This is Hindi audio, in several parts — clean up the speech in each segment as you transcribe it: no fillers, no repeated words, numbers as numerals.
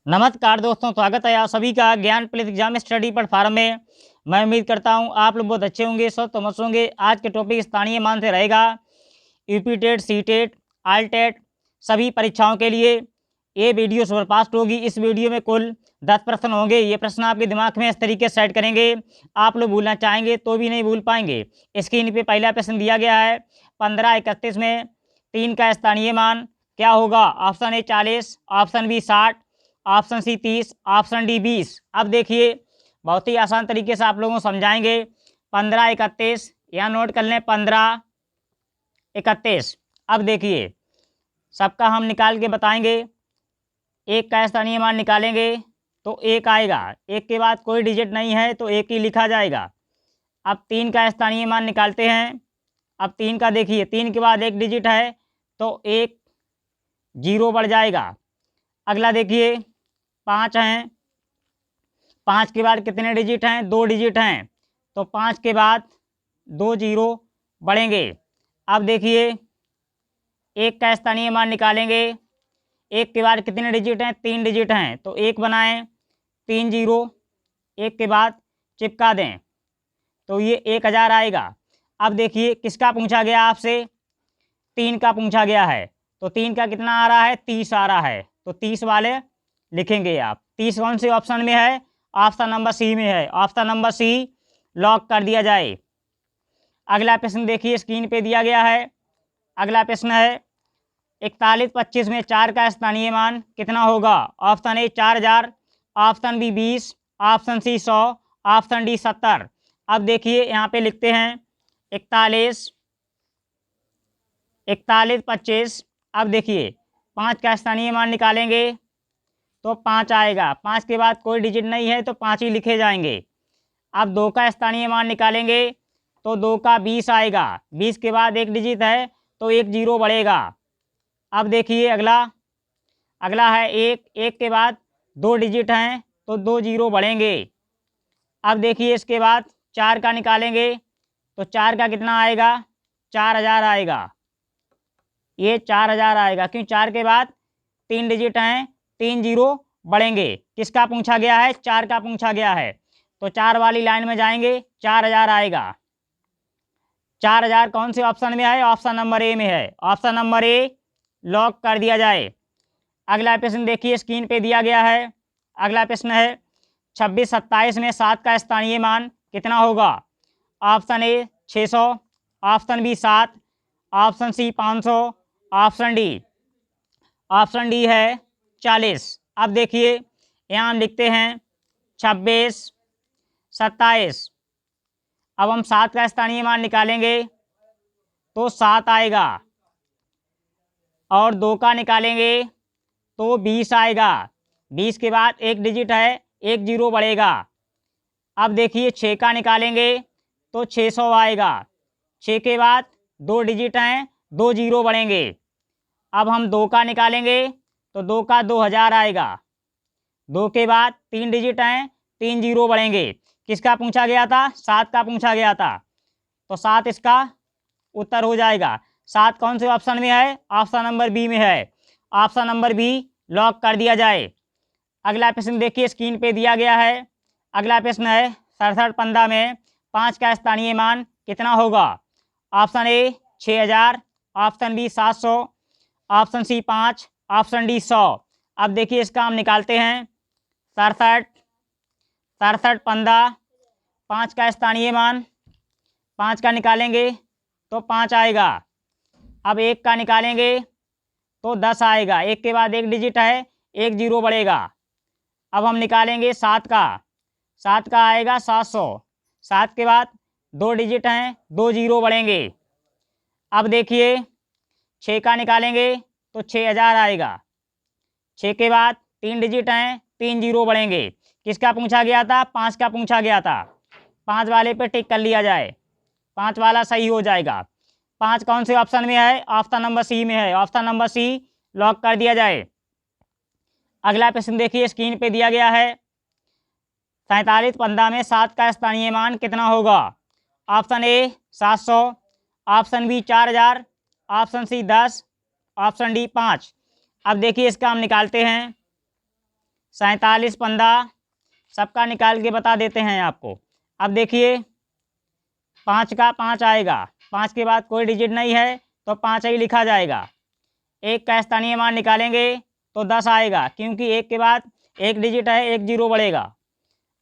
नमस्कार दोस्तों, स्वागत है आप सभी का ज्ञान प्लस एग्जाम स्टडी प्लेटफॉर्म में। मैं उम्मीद करता हूं आप लोग बहुत अच्छे होंगे, स्वस्थ मस्त होंगे। आज के टॉपिक स्थानीय मान से रहेगा यूपी टेट, सी टेट, आल टेट सभी परीक्षाओं के लिए ये वीडियो सुपरफास्ट होगी। इस वीडियो में कुल 10 प्रश्न होंगे। ये प्रश्न आपके दिमाग में इस तरीके से सेट करेंगे, आप लोग भूलना चाहेंगे तो भी नहीं भूल पाएंगे। स्क्रीन पे पहला प्रश्न दिया गया है, 1531 में 3 का स्थानीय मान क्या होगा? Option A 40, option B 60, option C 30, option D 20। अब देखिए, बहुत ही आसान तरीके से आप लोगों को समझाएंगे। 1531 यहाँ नोट कर लें, 1531। अब देखिए, सबका हम निकाल के बताएंगे। एक का स्थानीय मान निकालेंगे तो एक आएगा, एक के बाद कोई डिजिट नहीं है तो एक ही लिखा जाएगा। अब 3 का स्थानीय मान निकालते हैं। अब 3 का देखिए, 3 के बाद एक डिजिट है तो एक जीरो बढ़ जाएगा। अगला देखिए, 5 हैं, 5 के बाद कितने डिजिट हैं? 2 डिजिट हैं, तो 5 के बाद 2 जीरो बढ़ेंगे। अब देखिए, एक का स्थानीय मान निकालेंगे। एक के बाद कितने डिजिट हैं? 3 डिजिट हैं, तो एक बनाएं, 3 जीरो एक के बाद चिपका दें तो ये 1000 आएगा। अब देखिए, किसका पूछा गया आपसे? 3 का पूछा गया है, तो 3 का कितना आ रहा है? 30 आ रहा है, तो 30 वाले लिखेंगे आप। 30 कौन से ऑप्शन में है? ऑप्शन नंबर सी में है। ऑप्शन नंबर सी लॉक कर दिया जाए। अगला प्रश्न देखिए, स्क्रीन पे दिया गया है। अगला प्रश्न है, 4125 में 4 का स्थानीय मान कितना होगा? Option A 4000, option B 20, option C 100, option D 70। अब देखिए, यहाँ पे लिखते हैं 4125। अब देखिए, 5 का स्थानीय मान निकालेंगे तो 5 आएगा, 5 के बाद कोई डिजिट नहीं है तो 5 ही लिखे जाएंगे। अब 2 का स्थानीय मान निकालेंगे तो 2 का 20 आएगा, 20 के बाद एक डिजिट है तो एक जीरो बढ़ेगा। अब देखिए, अगला अगला है एक, एक के बाद 2 डिजिट हैं तो 2 जीरो बढ़ेंगे। अब देखिए, इसके बाद 4 का निकालेंगे तो 4 का कितना आएगा? 4000 आएगा। ये 4000 आएगा, क्यों? 4 के बाद 3 डिजिट हैं, 3 जीरो बढ़ेंगे। किसका पूछा गया है? 4 का पूछा गया है, तो 4 वाली लाइन में जाएंगे, 4000 आएगा। 4000 कौन से ऑप्शन में है? ऑप्शन नंबर ए में है। ऑप्शन नंबर ए लॉक कर दिया जाए। अगला प्रश्न देखिए, स्क्रीन पे दिया गया है। अगला प्रश्न है, 2627 में 7 का स्थानीय मान कितना होगा? Option A 600, option B 7, option C 500, option D है 40। अब देखिए, यहाँ हम लिखते हैं 26 27। अब हम 7 का स्थानीय मान निकालेंगे तो 7 आएगा, और 2 का निकालेंगे तो 20 आएगा, 20 के बाद एक डिजिट है, एक जीरो बढ़ेगा। अब देखिए, 6 का निकालेंगे तो 600 आएगा, 6 के बाद 2 डिजिट हैं, 2 जीरो बढ़ेंगे। अब हम 2 का निकालेंगे तो 2 का 2000 आएगा, 2 के बाद 3 डिजिट हैं, 3 जीरो बढ़ेंगे। किसका पूछा गया था? 7 का पूछा गया था, तो 7 इसका उत्तर हो जाएगा। 7 कौन से ऑप्शन में है? ऑप्शन नंबर बी में है। ऑप्शन नंबर बी लॉक कर दिया जाए। अगला प्रश्न देखिए, स्क्रीन पे दिया गया है। अगला प्रश्न है, 6715 में 5 का स्थानीय मान कितना होगा? Option A 6000, option B 700, option C 5, option D 100। अब देखिए, इसका हम निकालते हैं। 6715, 5 का स्थानीय मान, 5 का निकालेंगे तो 5 आएगा। अब 1 का निकालेंगे तो 10 आएगा, 1 के बाद एक डिजिट है, एक जीरो बढ़ेगा। अब हम निकालेंगे 7 का, 7 का आएगा 700, 7 के बाद 2 डिजिट हैं, 2 जीरो बढ़ेंगे। अब देखिए, 6 का निकालेंगे तो 6000 आएगा, 6 के बाद 3 डिजिट हैं, 3 जीरो बढ़ेंगे। किसका पूछा गया था? 5 का पूछा गया था, 5 वाले पे टिक कर लिया जाए, 5 वाला सही हो जाएगा। 5 कौन से ऑप्शन में है? ऑप्शन नंबर सी में है। ऑप्शन नंबर सी लॉक कर दिया जाए। अगला प्रश्न देखिए, स्क्रीन पे दिया गया है। 4715 में 7 का स्थानीय मान कितना होगा? Option A 700, option B 4000, option C 10, option D 5। अब देखिए, इसका हम निकालते हैं। 47 15 सबका निकाल के बता देते हैं आपको। अब देखिए 5 का 5 आएगा, 5 के बाद कोई डिजिट नहीं है तो 5 ही लिखा जाएगा। 1 का स्थानीय मान निकालेंगे तो 10 आएगा, क्योंकि 1 के बाद एक डिजिट है, एक जीरो बढ़ेगा।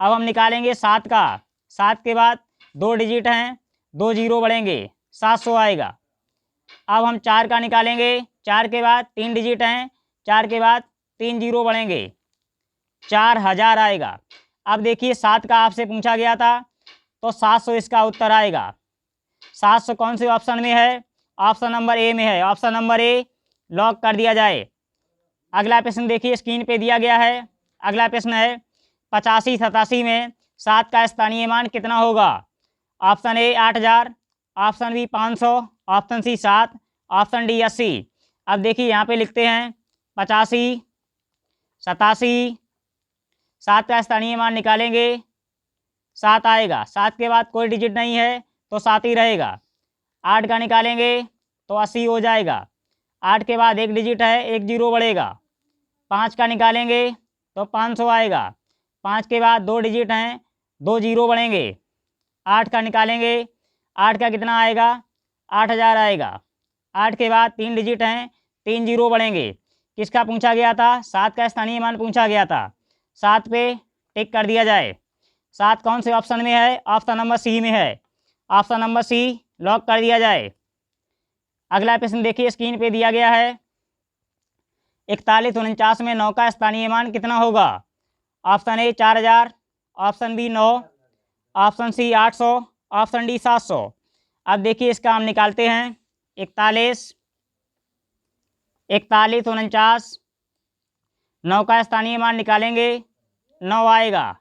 अब हम निकालेंगे 7 का, 7 के बाद 2 डिजिट हैं, 2 जीरो बढ़ेंगे, 700 आएगा। अब हम 4 का निकालेंगे, 4 के बाद 3 डिजिट हैं, 4 के बाद 3 जीरो बढ़ेंगे, 4000 आएगा। अब देखिए 7 का आपसे पूछा गया था तो 700 इसका उत्तर आएगा। 700 कौन से ऑप्शन में है? ऑप्शन नंबर ए में है। ऑप्शन नंबर ए लॉक कर दिया जाए। अगला प्रश्न देखिए स्क्रीन पे दिया गया है। अगला प्रश्न है 85 87 में 7 का स्थानीय मान कितना होगा? Option A 8000, option B 500, option C 7, option D 80। अब देखिए यहाँ पे लिखते हैं 85 87, 7 का स्थानीय मान निकालेंगे, 7 आएगा, 7 के बाद कोई डिजिट नहीं है तो 7 ही रहेगा। 8 का निकालेंगे तो 80 हो जाएगा, 8 के बाद एक डिजिट है, एक जीरो बढ़ेगा। 5 का निकालेंगे तो 500 आएगा, 5 के बाद 2 डिजिट हैं, 2 जीरो बढ़ेंगे। 8 का निकालेंगे, 8 का कितना आएगा? 8000 आएगा, 8 के बाद 3 डिजिट हैं, 3 जीरो बढ़ेंगे। किसका पूछा गया था? 7 का स्थानीय मान पूछा गया था। 7 पे टिक कर दिया जाए। 7 कौन से ऑप्शन में है? ऑप्शन नंबर सी में है। ऑप्शन नंबर सी लॉक कर दिया जाए। अगला प्रश्न देखिए स्क्रीन पे दिया गया है 41 49 में 9 का स्थानीय मान कितना होगा? Option A 4000, option B 9, option C 800, option D 700। अब देखिए इसका हम निकालते हैं 41 49 9 का स्थानीय मान निकालेंगे, 9 आएगा,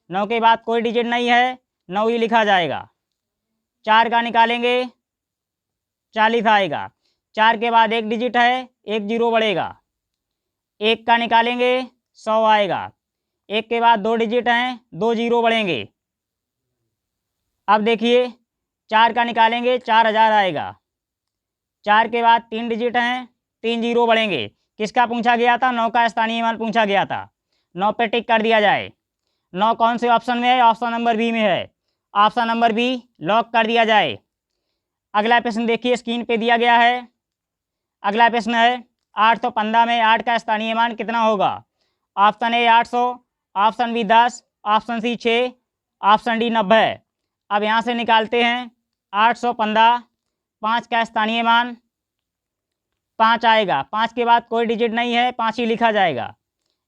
9 के बाद कोई डिजिट नहीं है, 9 ही लिखा जाएगा। 4 का निकालेंगे, 40 आएगा, 4 के बाद एक डिजिट है, एक जीरो बढ़ेगा। 1 का निकालेंगे, 100 आएगा, 1 के बाद 2 डिजिट हैं, 2 जीरो बढ़ेंगे। अब देखिए 4 का निकालेंगे, 4000 आएगा, 4 के बाद 3 डिजिट हैं, 3 जीरो बढ़ेंगे। किसका पूछा गया था? 9 का स्थानीय मान पूछा गया था। 9 पे टिक कर दिया जाए। 9 कौन से ऑप्शन में है? ऑप्शन नंबर बी में है। ऑप्शन नंबर बी लॉक कर दिया जाए। अगला प्रश्न देखिए स्क्रीन पे दिया गया है। अगला प्रश्न है 815 में 8 का स्थानीय मान कितना होगा? Option A 800, option B 10, option C 6, option D 90। अब यहाँ से निकालते हैं 815, 5 का स्थानीय मान 5 आएगा, 5 के बाद कोई डिजिट नहीं है, 5 ही लिखा जाएगा।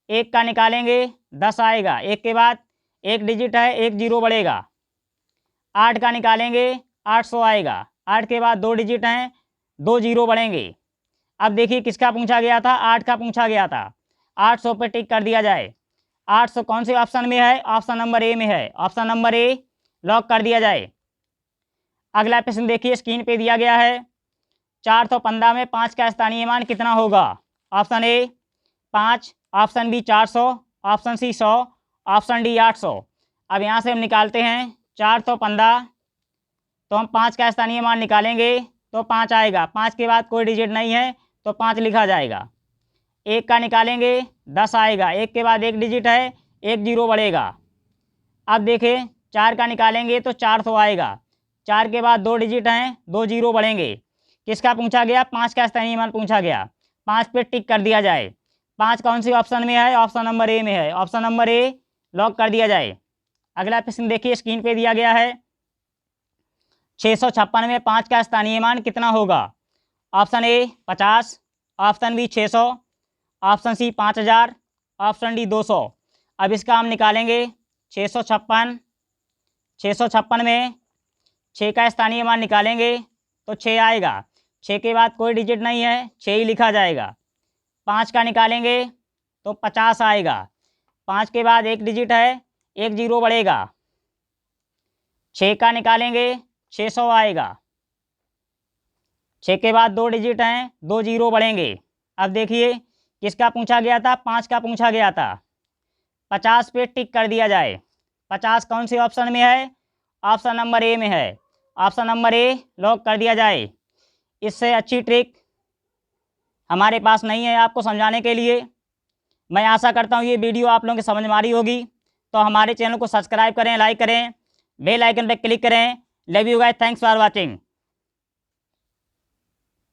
1 का निकालेंगे, 10 आएगा, 1 के बाद एक डिजिट है, एक जीरो बढ़ेगा। 8 का निकालेंगे, 800 आएगा, 8 के बाद 2 डिजिट हैं, 2 जीरो बढ़ेंगे। अब देखिए किसका पूछा गया था? 8 का पूछा गया था। 800 पे टिक कर दिया जाए। 800 कौन से ऑप्शन में है? ऑप्शन नंबर ए में है। ऑप्शन नंबर ए लॉक कर दिया जाए। अगला प्रश्न देखिए स्क्रीन पे दिया गया है 415 में 5 का स्थानीय मान कितना होगा? Option A 5, option B 400, option C 100, option D 800। अब यहाँ से हम निकालते हैं 415, तो हम 5 का स्थानीय मान निकालेंगे तो 5 आएगा, 5 के बाद कोई डिजिट नहीं है तो 5 लिखा जाएगा। 1 का निकालेंगे, 10 आएगा, 1 के बाद एक डिजिट है, एक जीरो बढ़ेगा। अब देखें 4 का निकालेंगे तो 400 आएगा, 4 के बाद 2 डिजिट हैं, 2 जीरो बढ़ेंगे। किसका पूछा गया? 5 का स्थानीय मान पूछा गया। 5 पे टिक कर दिया जाए। 5 कौन सी ऑप्शन में है? ऑप्शन नंबर ए में है। ऑप्शन नंबर ए लॉक कर दिया जाए। अगला प्रश्न देखिए स्क्रीन पे दिया गया है 656 में 5 का स्थानीय मान कितना होगा? Option A 50, option B 600, option C 5000, option D 200। अब इसका हम निकालेंगे 656 में 6 का स्थानीय मान निकालेंगे तो 6 आएगा, 6 के बाद कोई डिजिट नहीं है, 6 ही लिखा जाएगा। 5 का निकालेंगे तो 50 आएगा, 5 के बाद एक डिजिट है, एक जीरो बढ़ेगा। 6 का निकालेंगे, 600 आएगा, 6 के बाद 2 डिजिट हैं, 2 जीरो बढ़ेंगे। अब देखिए किसका पूछा गया था? 5 का पूछा गया था। 50 पे टिक कर दिया जाए। 50 कौन से ऑप्शन में है? ऑप्शन नंबर ए में है। ऑप्शन नंबर ए लॉक कर दिया जाए। इससे अच्छी ट्रिक हमारे पास नहीं है आपको समझाने के लिए। मैं आशा करता हूँ ये वीडियो आप लोगों को समझ में आ रही होगी। तो हमारे चैनल को सब्सक्राइब करें, लाइक करें, बेल आइकन पर क्लिक करें। Love you guys, thanks for watching.